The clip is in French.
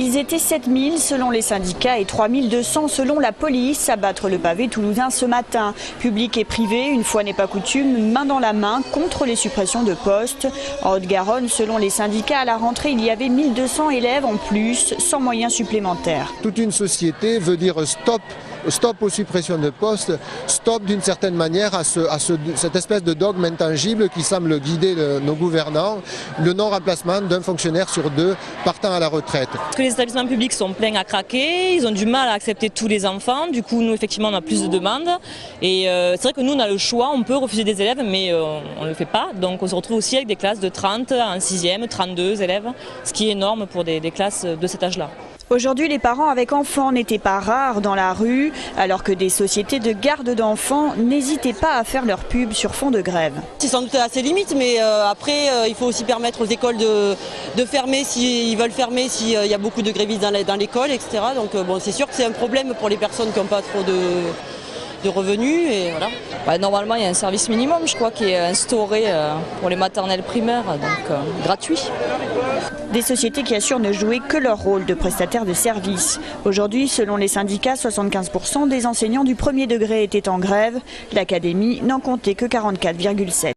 Ils étaient 7000 selon les syndicats et 3200 selon la police à battre le pavé toulousain ce matin. Public et privé, une fois n'est pas coutume, main dans la main contre les suppressions de postes. En Haute-Garonne, selon les syndicats, à la rentrée, il y avait 1200 élèves en plus, sans moyens supplémentaires. Toute une société veut dire stop. Stop aux suppressions de postes, stop d'une certaine manière à cette espèce de dogme intangible qui semble guider nos gouvernants, le non-remplacement d'un fonctionnaire sur deux partant à la retraite. Parce que les établissements publics sont pleins à craquer, ils ont du mal à accepter tous les enfants, du coup nous effectivement on a plus de demandes et c'est vrai que nous on a le choix, on peut refuser des élèves mais on ne le fait pas, donc on se retrouve aussi avec des classes de 30 en 6e, 32 élèves, ce qui est énorme pour des classes de cet âge-là. Aujourd'hui, les parents avec enfants n'étaient pas rares dans la rue, alors que des sociétés de garde d'enfants n'hésitaient pas à faire leur pub sur fond de grève. C'est sans doute assez limite, mais après, il faut aussi permettre aux écoles de fermer s'ils veulent fermer, s'il y a beaucoup de grévistes dans l'école, etc. Donc bon, c'est sûr que c'est un problème pour les personnes qui n'ont pas trop de revenus. Et voilà. Normalement, il y a un service minimum, je crois, qui est instauré pour les maternelles primaires, donc gratuit. Des sociétés qui assurent ne jouer que leur rôle de prestataire de services. Aujourd'hui, selon les syndicats, 75% des enseignants du premier degré étaient en grève. L'académie n'en comptait que 44,7%.